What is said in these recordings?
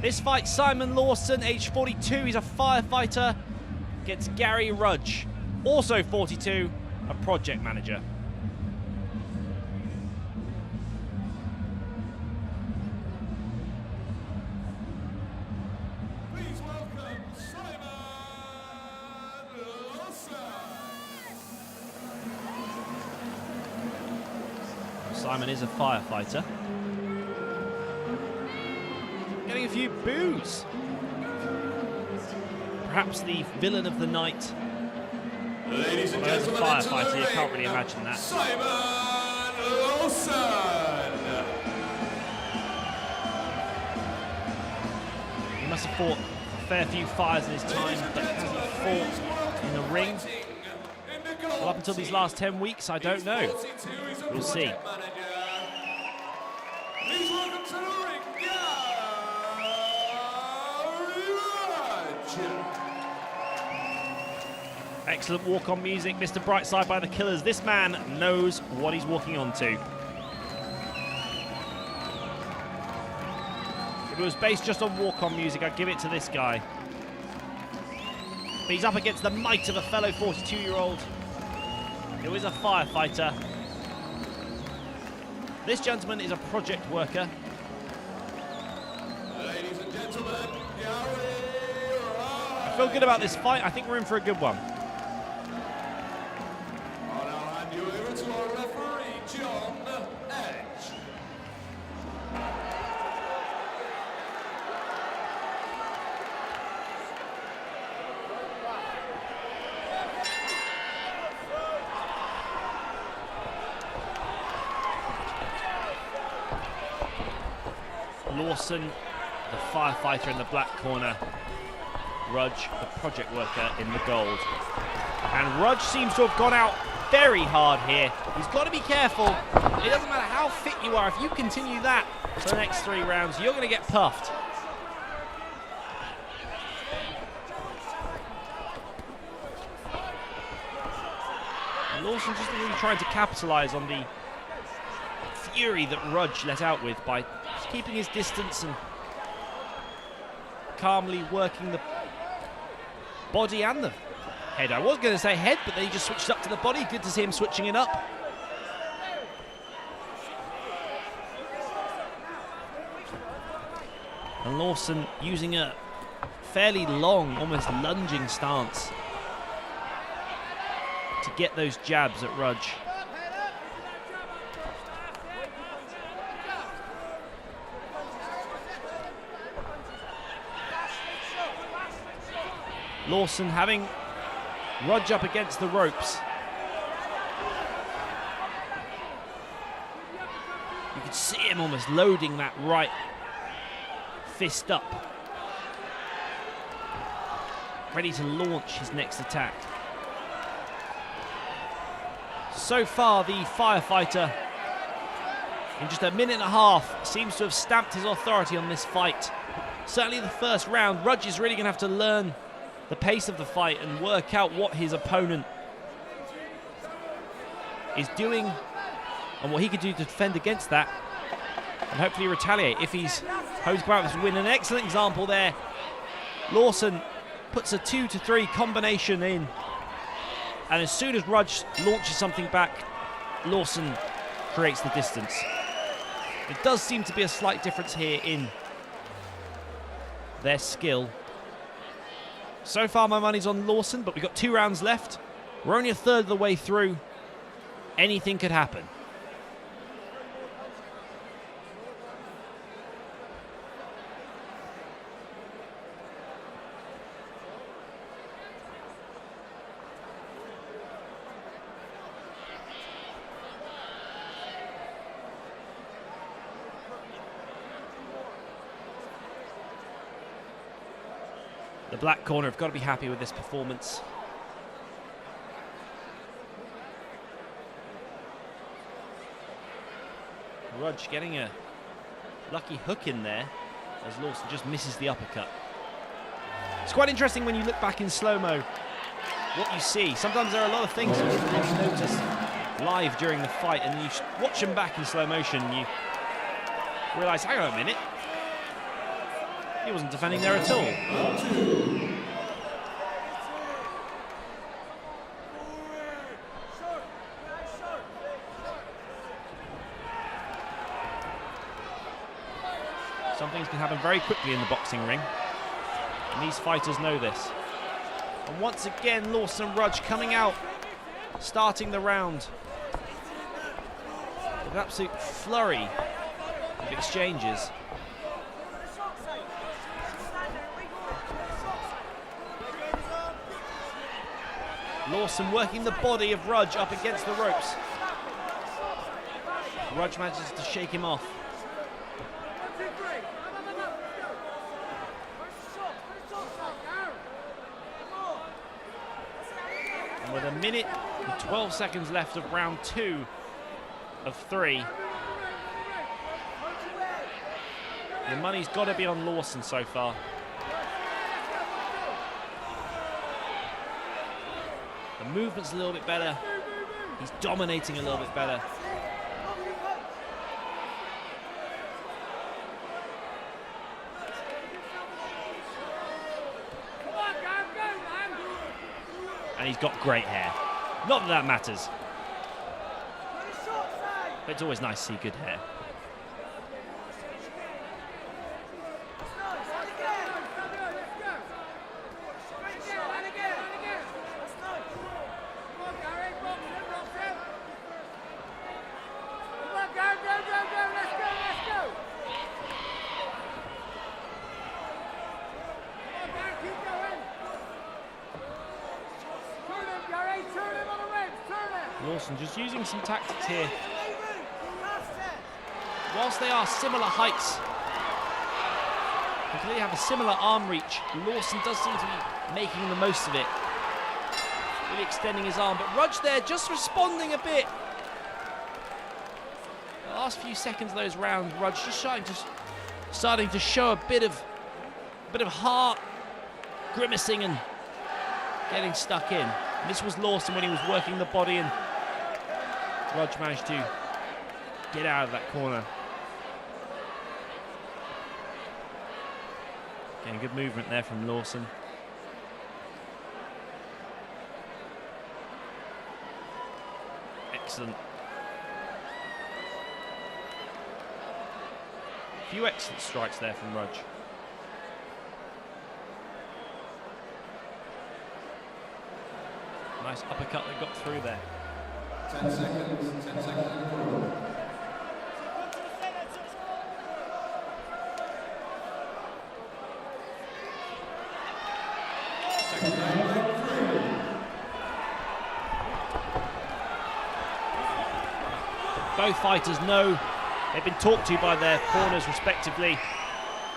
This fight, Simon Lawson, age 42, he's a firefighter, against Gary Rudge, also 42, a project manager. Please welcome Simon Lawson. Simon is a firefighter. Getting a few boos. Perhaps the villain of the night. Ladies and As a gentlemen, firefighter, you can't really imagine that. Simon Lawson. He must have fought a fair few fires in his time, but has he fought in the ring? Well, up until these last 10 weeks, I don't know. We'll see. Please welcome to the ring, Rudge. Excellent walk-on music, Mr. Brightside by the Killers. This man knows what he's walking onto. If it was based just on walk-on music, I'd give it to this guy. But he's up against the might of a fellow 42-year-old who is a firefighter. This gentleman is a project worker. Ladies and gentlemen, Gary I feel good about this fight. I think we're in for a good one. I'll now hand you over to our referee, John Edge. Lawson, the firefighter in the black corner. Rudge, the project worker, in the gold. And Rudge seems to have gone out very hard here. He's got to be careful. It doesn't matter how fit you are. If you continue that for the next 3 rounds, you're going to get puffed. And Lawson just really trying to capitalise on the fury that Rudge let out with by just keeping his distance and calmly working the body and the head. I was going to say head, but then he just switched up to the body. Good to see him switching it up. And Lawson using a fairly long, almost lunging stance to get those jabs at Rudge. Lawson having Rudge up against the ropes. You could see him almost loading that right fist up, ready to launch his next attack. So far, the firefighter, in just a minute and a half, seems to have stamped his authority on this fight. Certainly the first round, Rudge is really going to have to learn the pace of the fight and work out what his opponent is doing and what he could do to defend against that and hopefully retaliate if he's hoping to come out with this win. An excellent example there. Lawson puts a 2 to 3 combination in, and as soon as Rudge launches something back, Lawson creates the distance. It does seem to be a slight difference here in their skill. So far, my money's on Lawson, but we've got 2 rounds left. We're only a third of the way through. Anything could happen. The black corner have got to be happy with this performance. Rudge getting a lucky hook in there as Lawson just misses the uppercut. It's quite interesting when you look back in slow-mo what you see. Sometimes there are a lot of things you didn't notice live during the fight, and you watch them back in slow motion and you realise, hang on a minute, He wasn't defending there at all. Something can happen very quickly in the boxing ring, and these fighters know this. And once again, Lawson and Rudge coming out, starting the round with an absolute flurry of exchanges. Lawson working the body of Rudge up against the ropes. Rudge manages to shake him off. And with a minute and 12 seconds left of round 2 of 3, the money's got to be on Lawson so far. The movement's a little bit better. He's dominating a little bit better. And he's got great hair. Not that that matters, but it's always nice to see good hair. Lawson just using some tactics here. Whilst they are similar heights, because they have a similar arm reach, Lawson does seem to be making the most of it, really extending his arm. But Rudge there just responding a bit. The last few seconds of those rounds, Rudge just starting to show a bit of heart, grimacing and getting stuck in. And this was Lawson when he was working the body, and Rudge managed to get out of that corner. Getting good movement there from Lawson. Excellent. A few excellent strikes there from Rudge. Nice uppercut that got through there. 10 seconds, 10 seconds. Both fighters know they've been talked to by their corners respectively.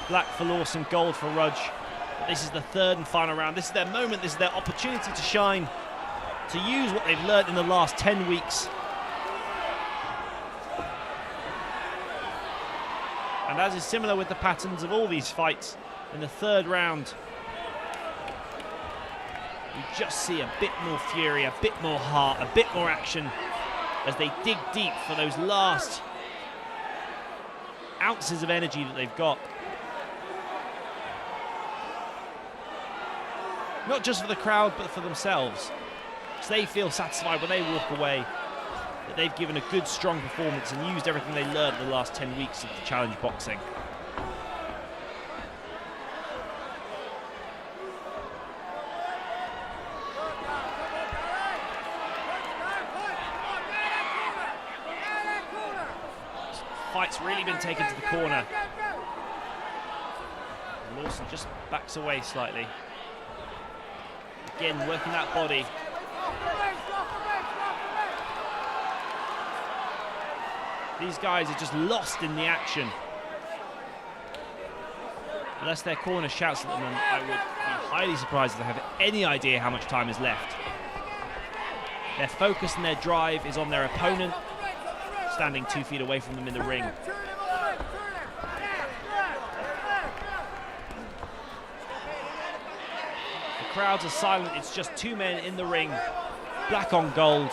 Black for Lawson, gold for Rudge. But this is the third and final round. This is their moment, this is their opportunity to shine, to use what they've learned in the last 10 weeks. And as is similar with the patterns of all these fights, in the third round, you just see a bit more fury, a bit more heart, a bit more action as they dig deep for those last ounces of energy that they've got. Not just for the crowd, but for themselves. So they feel satisfied when they walk away that they've given a good, strong performance and used everything they learned in the last 10 weeks of the challenge boxing. Fight's really been taken to the corner. Lawson just backs away slightly. Again, working that body. These guys are just lost in the action. Unless their corner shouts at them, and I would be highly surprised if they have any idea how much time is left. Their focus and their drive is on their opponent, standing 2 feet away from them in the ring. The crowds are silent, it's just two men in the ring, black on gold.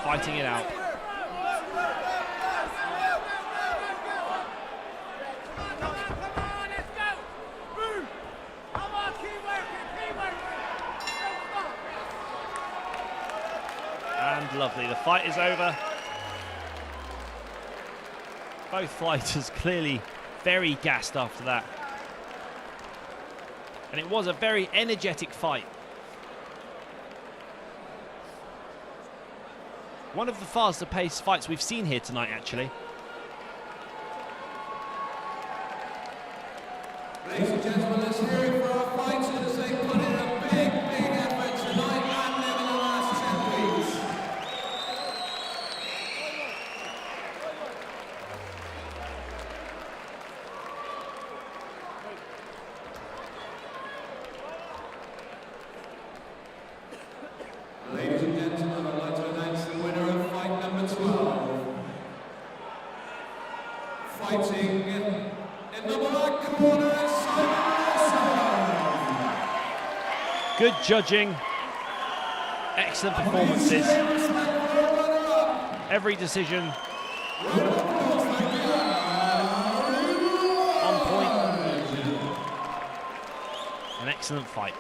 Fighting it out. lovely. The fight is over. Both fighters clearly very gassed after that. And it was a very energetic fight. One of the faster paced fights we've seen here tonight, actually. Ladies and gentlemen, let's hear it for our fighters. They put in a big effort tonight and in the last 10 weeks. Ladies and gentlemen, I'd like to announce the winner of fight number 12. Fighting in the black corner. Good judging, excellent performances, every decision on point, an excellent fight.